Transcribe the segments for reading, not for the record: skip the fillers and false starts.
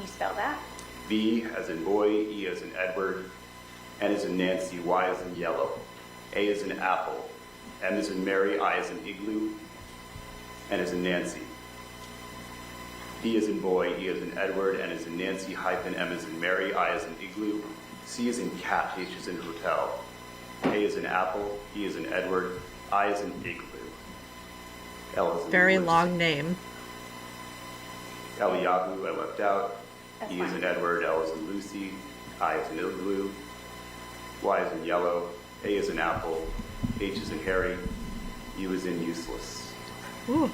you spell that? V as in boy, E as in Edward, N as in Nancy, Y as in yellow, A as in apple, M as in Mary, I as in igloo, N as in Nancy. D as in boy, E as in Edward, N as in Nancy, hyphen, M as in Mary, I as in igloo, C as in cat, H as in hotel, A as in apple, E as in Edward, I as in igloo, L as in Very woods. long name. Eliyahu, I left out. That's E as fine. in Edward, L as in Lucy, I as in igloo, Y as in yellow, A as in apple, H as in Harry, U as in useless. Ooh.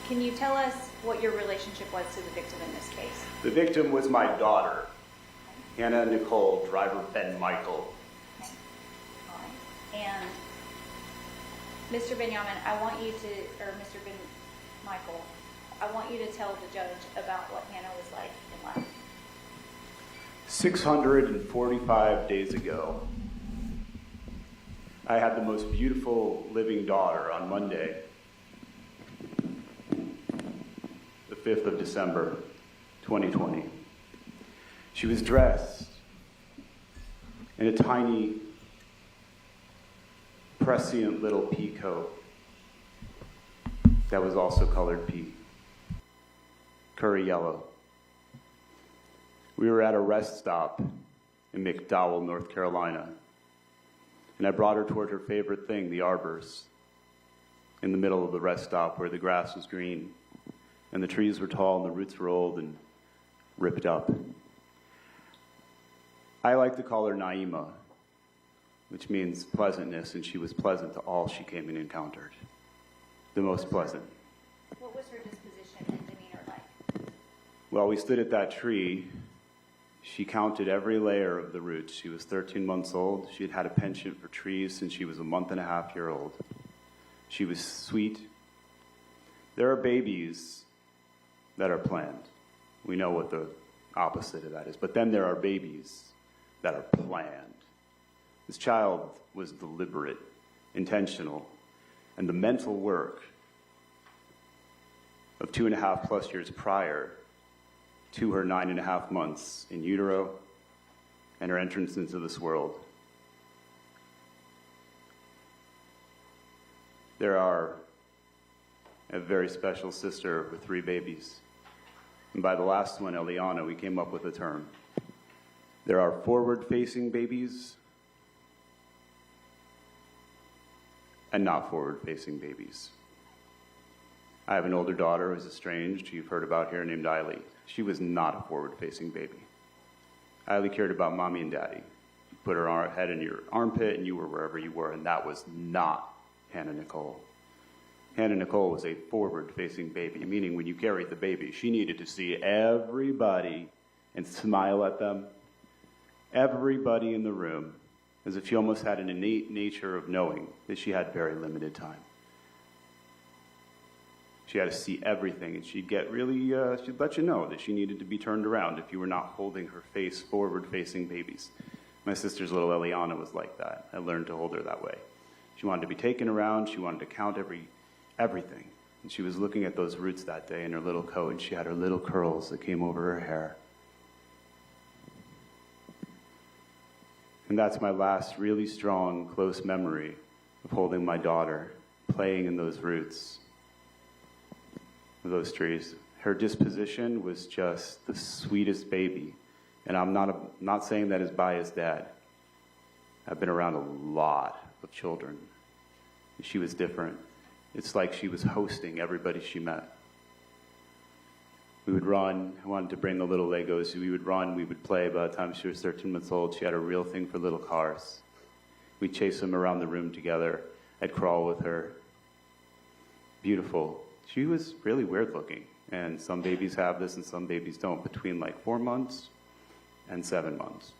Can you tell us what your relationship was to the victim in this case? The victim was my daughter, Hannah Nicole, driver Ben Michael. Fine. And Mr. Benjamin, I want you to, or Mr. Ben Michael, I want you to tell the judge about what Hannah was like in life. 645 days ago, I had the most beautiful living daughter on Monday, the 5th of December, 2020. She was dressed in a tiny, prescient little pea coat that was also colored pea, curry yellow. We were at a rest stop in McDowell, North Carolina, and I brought her toward her favorite thing, the arbors, in the middle of the rest stop where the grass was green and the trees were tall and the roots were old and ripped up. I like to call her Naima, which means pleasantness, and she was pleasant to all she came and encountered. The most pleasant. What was her disposition and demeanor like? While we stood at that tree, she counted every layer of the roots. She was 13 months old. She had had a penchant for trees since she was a month and a half year old. She was sweet. There are babies that are planned. We know what the opposite of that is. But then there are babies that are planned. This child was deliberate, intentional, and the mental work of 2.5+ years prior to her 9.5 months in utero and her entrance into this world. There are a very special sister with 3 babies. And by the last one, Eliana, we came up with a term. There are forward-facing babies and not forward-facing babies. I have an older daughter who's estranged, you've heard about here, named Eiley. She was not a forward-facing baby. Eiley cared about mommy and daddy. You put her head in your armpit and you were wherever you were, and that was not Hannah Nicole. Hannah Nicole was a forward-facing baby, meaning when you carried the baby, she needed to see everybody and smile at them, everybody in the room, as if she almost had an innate nature of knowing that she had very limited time. She had to see everything, and she'd get really, she'd let you know that she needed to be turned around if you were not holding her face forward-facing babies. My sister's little Eliana was like that. I learned to hold her that way. She wanted to be taken around. She wanted to count everything. And she was looking at those roots that day in her little coat, and she had her little curls that came over her hair. And that's my last really strong, close memory of holding my daughter, playing in those roots of those trees. Her disposition was just the sweetest baby. And I'm not saying that as biased dad. I've been around a lot of children. She was different. It's like she was hosting everybody she met. We would run. I wanted to bring the little Legos. We would run. We would play. By the time she was 13 months old, she had a real thing for little cars. We'd chase them around the room together. I'd crawl with her. Beautiful. She was really weird looking. And some babies have this and some babies don't. Between like 4 months and 7 months,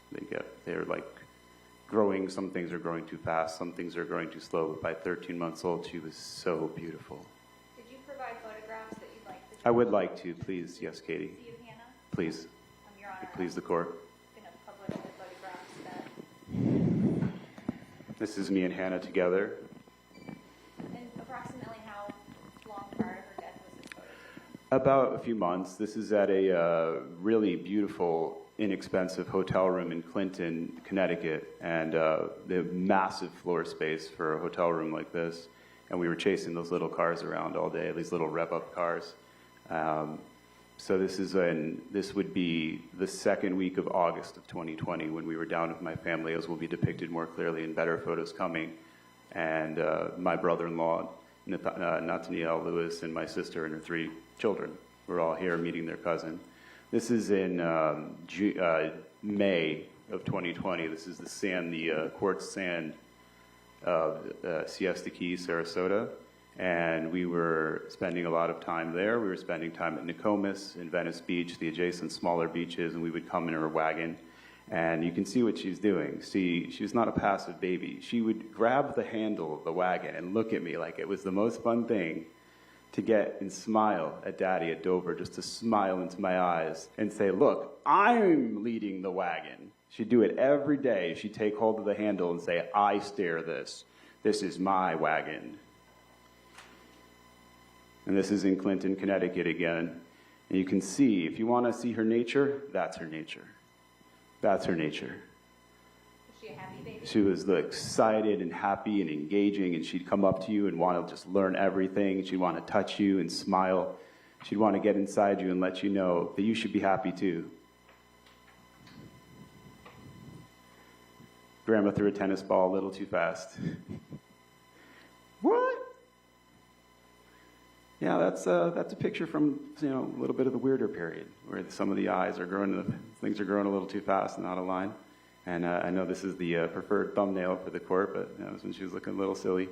they're like growing. Some things are growing too fast. Some things are growing too slow. But by 13 months old, she was so beautiful. Did you provide photographs that you'd like to I would like to, please. Yes, Katie. see of Hannah? Please. Your Honor, Please, the court. I'm going to publish the photographs that. This is me and Hannah together. And approximately how long prior to her death was this photo About a few months. This is at a really beautiful, inexpensive hotel room in Clinton, Connecticut, and they have massive floor space for a hotel room like this. And we were chasing those little cars around all day, these little rev-up cars. So this would be the second week of August of 2020 when we were down with my family, as will be depicted more clearly in better photos coming. And my brother-in-law, Nathaniel Lewis, and my sister and her 3 children were all here meeting their cousin. This is in May of 2020. This is the quartz sand of Siesta Key, Sarasota. And we were spending a lot of time there. We were spending time at Nokomis and Venice Beach, the adjacent smaller beaches, and we would come in her wagon. And you can see what she's doing. See, she's not a passive baby. She would grab the handle of the wagon and look at me like it was the most fun thing to get and smile at Daddy at Dover, just to smile into my eyes and say, look, I'm leading the wagon. She'd do it every day. She'd take hold of the handle and say, I steer this. This is my wagon. And this is in Clinton, Connecticut again. And you can see, if you want to see her nature, that's her nature. That's her nature. Was she a happy baby? She was excited and happy and engaging, and she'd come up to you and want to just learn everything. She'd want to touch you and smile. She'd want to get inside you and let you know that you should be happy too. Grandma threw a tennis ball a little too fast. What? Yeah, that's a picture from, a little bit of the weirder period, where some of the eyes are growing, things are growing a little too fast and out of line. And I know this is the preferred thumbnail for the court, but that was when she was looking a little silly.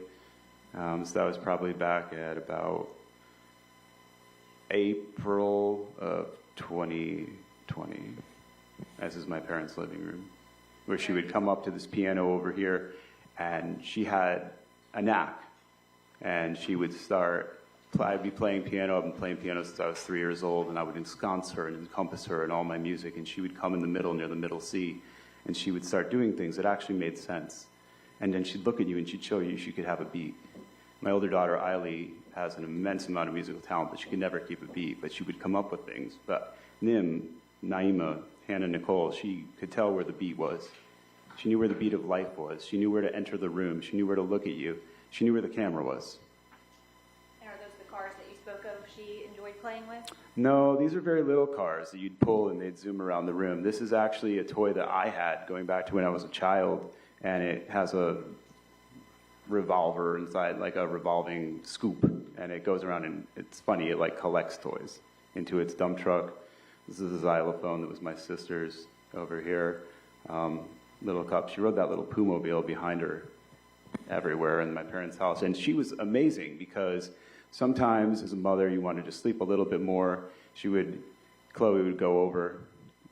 So that was probably back at about April of 2020. This is my parents' living room, where she would come up to this piano over here, and she had a knack, and she would start. I'd be playing piano. I've been playing piano since I was 3 years old, and I would ensconce her and encompass her in all my music, and she would come in the middle, near the middle C, and she would start doing things that actually made sense. And then she'd look at you, and she'd show you she could have a beat. My older daughter, Eiley, has an immense amount of musical talent, but she could never keep a beat, but she would come up with things. But Naima, Hannah Nicole, she could tell where the beat was. She knew where the beat of life was. She knew where to enter the room. She knew where to look at you. She knew where the camera was. Cars that you spoke of she enjoyed playing with? No, these are very little cars that you'd pull and they'd zoom around the room. This is actually a toy that I had going back to when I was a child, and it has a revolver inside, like a revolving scoop, and it goes around, and it's funny, it collects toys into its dump truck. This is a xylophone that was my sister's over here. Little cup. She rode that little Pumobile behind her everywhere in my parents' house, and she was amazing because sometimes, as a mother, you wanted to sleep a little bit more. Chloe would go over,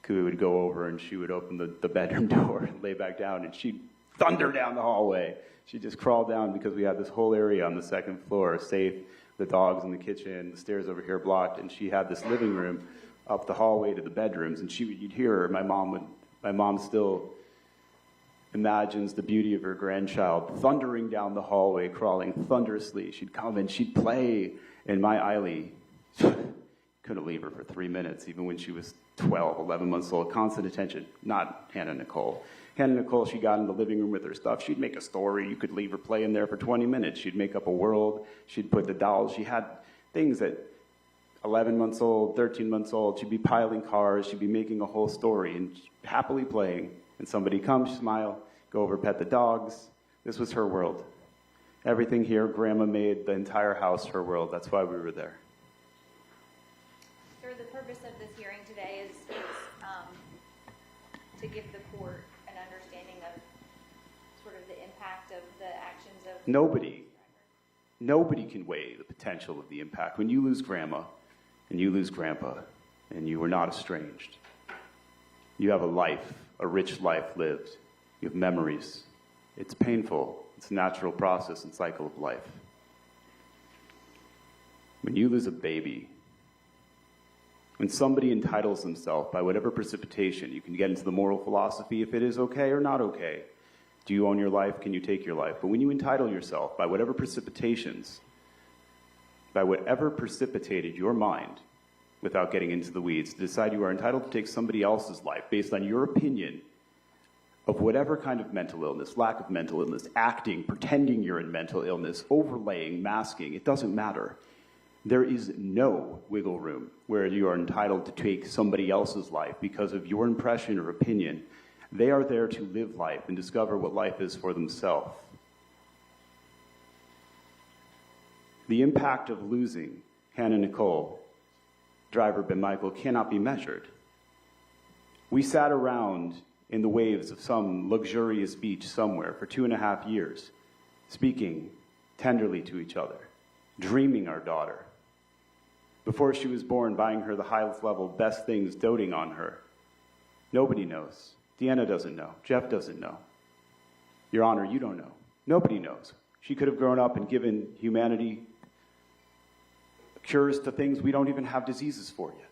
Kui would go over, and she would open the bedroom door and lay back down, and she'd thunder down the hallway. She'd just crawl down because we had this whole area on the second floor, safe, the dogs in the kitchen, the stairs over here blocked, and she had this living room up the hallway to the bedrooms, and you'd hear her. My mom still imagines the beauty of her grandchild thundering down the hallway, crawling thunderously. She'd come and she'd play, and my Eiley couldn't leave her for 3 minutes, even when she was 12, 11 months old. Constant attention, not Hannah Nicole. Hannah Nicole, she got in the living room with her stuff. She'd make a story. You could leave her playing there for 20 minutes. She'd make up a world. She'd put the dolls. She had things at 11 months old, 13 months old. She'd be piling cars. She'd be making a whole story and happily playing. And somebody comes, smile, go over, pet the dogs. This was her world. Everything here, Grandma made the entire house her world. That's why we were there. Sir, the purpose of this hearing today is to give the court an understanding of sort of the impact of the actions of... Nobody can weigh the potential of the impact. When you lose Grandma and you lose Grandpa and you are not estranged, you have a life, a rich life lived. You have memories. It's painful. It's a natural process and cycle of life. When you lose a baby, when somebody entitles themselves by whatever precipitation, you can get into the moral philosophy if it is okay or not okay. Do you own your life? Can you take your life? But when you entitle yourself by whatever precipitations, by whatever precipitated your mind without getting into the weeds, to decide you are entitled to take somebody else's life based on your opinion of whatever kind of mental illness, lack of mental illness, acting, pretending you're in mental illness, overlaying, masking, it doesn't matter. There is no wiggle room where you are entitled to take somebody else's life because of your impression or opinion. They are there to live life and discover what life is for themselves. The impact of losing Hannah Nicole, driver Ben Michael, cannot be measured. We sat around in the waves of some luxurious beach somewhere for 2.5 years, speaking tenderly to each other, dreaming our daughter. Before she was born, buying her the highest level, best things, doting on her. Nobody knows. Deanna doesn't know. Jeff doesn't know. Your Honor, you don't know. Nobody knows. She could have grown up and given humanity cures to things we don't even have diseases for yet.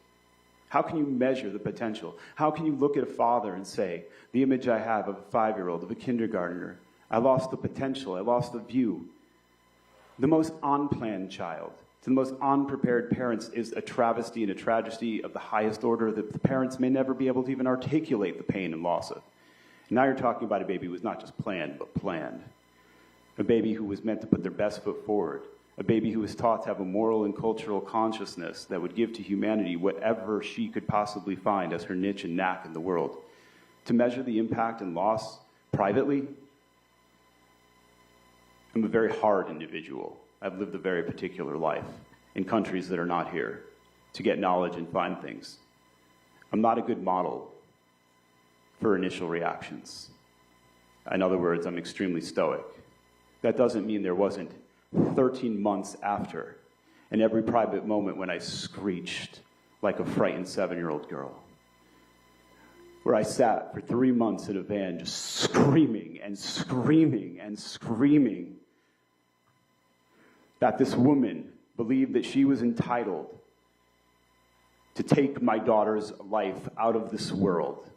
How can you measure the potential? How can you look at a father and say, the image I have of a 5-year-old, of a kindergartner, I lost the potential, I lost the view. The most unplanned child, to the most unprepared parents, is a travesty and a tragedy of the highest order that the parents may never be able to even articulate the pain and loss of. And now you're talking about a baby who was not just planned, but planned. A baby who was meant to put their best foot forward. A baby who was taught to have a moral and cultural consciousness that would give to humanity whatever she could possibly find as her niche and knack in the world. To measure the impact and loss privately, I'm a very hard individual. I've lived a very particular life in countries that are not here to get knowledge and find things. I'm not a good model for initial reactions. In other words, I'm extremely stoic. That doesn't mean there wasn't 13 months after, and every private moment when I screeched like a frightened 7-year-old girl, where I sat for 3 months in a van just screaming and screaming and screaming that this woman believed that she was entitled to take my daughter's life out of this world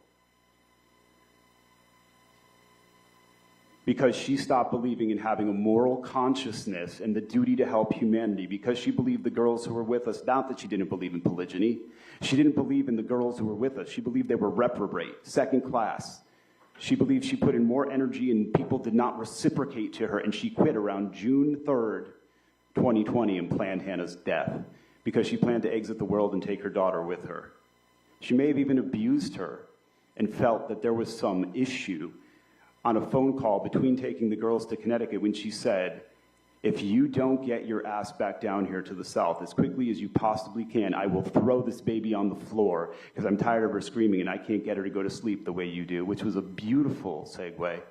because she stopped believing in having a moral consciousness and the duty to help humanity, because she believed the girls who were with us, not that she didn't believe in polygyny, she didn't believe in the girls who were with us. She believed they were reprobate, second class. She believed she put in more energy and people did not reciprocate to her, and she quit around June 3rd, 2020, and planned Hannah's death because she planned to exit the world and take her daughter with her. She may have even abused her and felt that there was some issue on a phone call between taking the girls to Connecticut when she said, if you don't get your ass back down here to the South as quickly as you possibly can, I will throw this baby on the floor because I'm tired of her screaming and I can't get her to go to sleep the way you do, which was a beautiful segue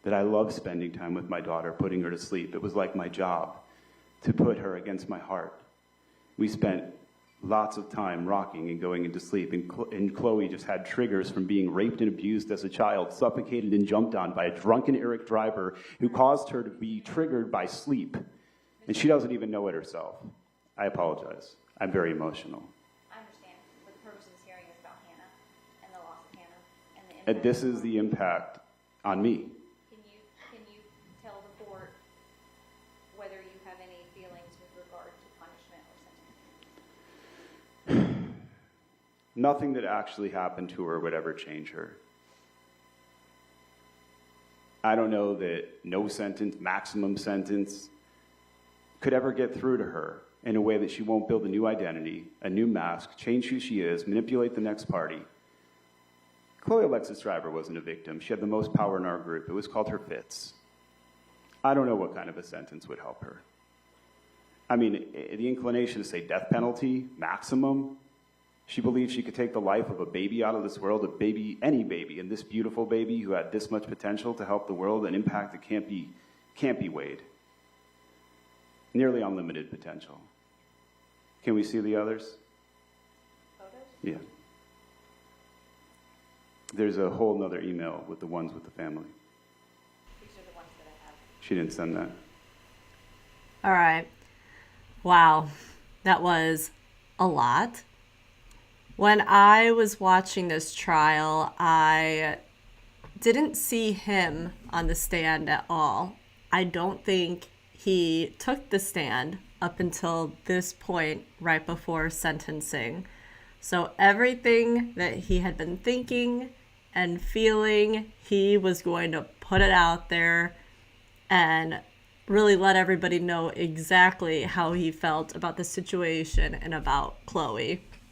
that I love spending time with my daughter, putting her to sleep. It was like my job to put her against my heart. We spent lots of time rocking and going into sleep, and Chloe just had triggers from being raped and abused as a child, suffocated and jumped on by a drunken Eric driver who caused her to be triggered by sleep. And she doesn't even know it herself. I apologize. I'm very emotional. I understand, but the purpose of this hearing is about Hannah and the loss of Hannah and the And impact. this is the impact on me. Can you tell the court whether you have any feelings with regard to punishment or sentence? Nothing that actually happened to her would ever change her. I don't know that no sentence, maximum sentence, could ever get through to her in a way that she won't build a new identity, a new mask, change who she is, manipulate the next party. Chloe Alexis Driver wasn't a victim. She had the most power in our group. It was called her fits. I don't know what kind of a sentence would help her. I mean, the inclination to say death penalty, maximum. She believed she could take the life of a baby out of this world, a baby, any baby, and this beautiful baby who had this much potential to help the world, an impact that can't be weighed. Nearly unlimited potential. Can we see the others? Photos? Yeah. There's a whole nother email with the ones with the family. These are the ones that I have. She didn't send that. All right. Wow. That was a lot. When I was watching this trial, I didn't see him on the stand at all. I don't think he took the stand up until this point, right before sentencing. So everything that he had been thinking and feeling, he was going to put it out there and really let everybody know exactly how he felt about the situation and about Chloe.